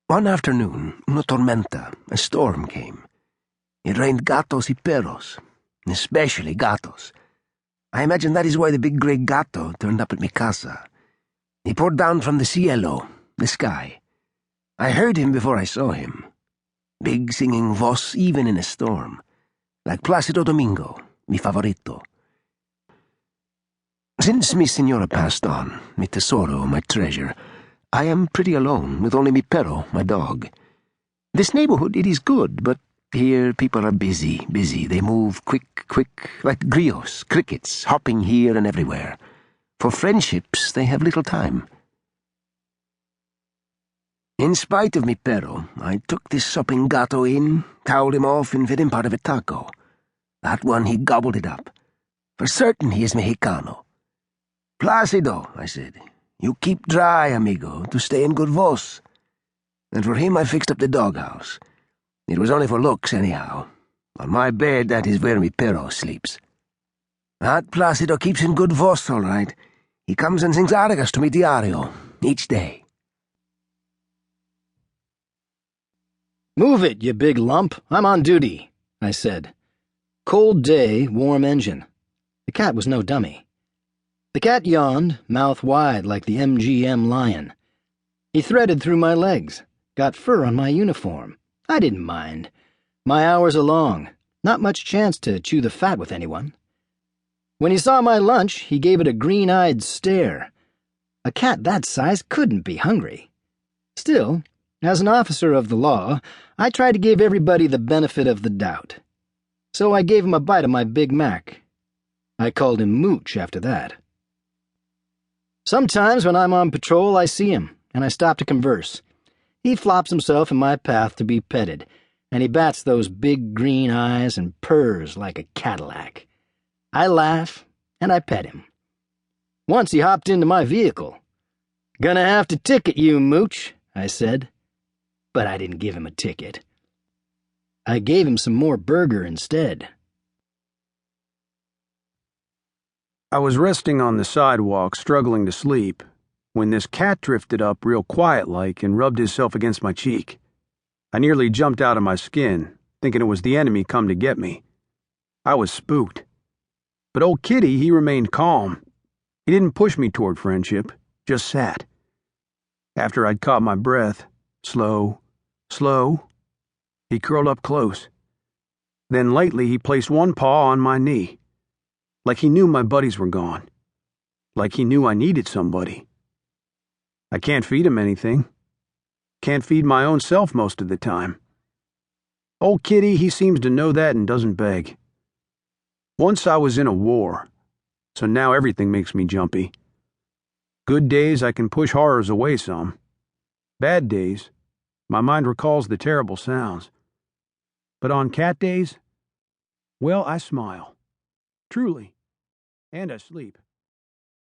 One afternoon, una tormenta, a storm came. It rained gatos y perros, especially gatos. I imagine that is why the big grey gato turned up at mi casa. He poured down from the cielo, the sky. I heard him before I saw him. Big singing voz even in a storm, like Placido Domingo, mi favorito. Since mi signora passed on, mi tesoro, my treasure, I am pretty alone, with only mi perro, my dog. This neighborhood, it is good, but here people are busy. They move quick, like griots, crickets, hopping here and everywhere. For friendships, they have little time. In spite of mi perro, I took this sopping gato in, toweled him off, and fed him part of a taco. That one, he gobbled it up. For certain he is Mexicano. Placido, I said, you keep dry, amigo, to stay in good voz. And for him I fixed up the doghouse. It was only for looks, anyhow. On my bed, that is where mi perro sleeps. That Placido keeps in good voz, all right. He comes and sings arias to mi diario, each day. "Move it, you big lump. I'm on duty," I said. Cold day, warm engine. The cat was no dummy. The cat yawned, mouth wide like the MGM lion. He threaded through my legs, got fur on my uniform. I didn't mind. My hours are long, not much chance to chew the fat with anyone. When he saw my lunch, he gave it a green-eyed stare. A cat that size couldn't be hungry. Still, as an officer of the law, I try to give everybody the benefit of the doubt. So I gave him a bite of my Big Mac. I called him Mooch after that. Sometimes when I'm on patrol, I see him, and I stop to converse. He flops himself in my path to be petted, and he bats those big green eyes and purrs like a Cadillac. I laugh, and I pet him. Once he hopped into my vehicle. "Gonna have to ticket you, Mooch," I said. But I didn't give him a ticket. I gave him some more burger instead. I was resting on the sidewalk, struggling to sleep, when this cat drifted up real quiet-like and rubbed himself against my cheek. I nearly jumped out of my skin, thinking it was the enemy come to get me. I was spooked. But old Kitty, he remained calm. He didn't push me toward friendship, just sat. After I'd caught my breath, slow, he curled up close. Then lightly he placed one paw on my knee. Like he knew my buddies were gone. Like he knew I needed somebody. I can't feed him anything. Can't feed my own self most of the time. Old Kitty, he seems to know that and doesn't beg. Once I was in a war, so now everything makes me jumpy. Good days I can push horrors away some. Bad days, my mind recalls the terrible sounds. But on cat days, well, I smile. Truly. And I sleep.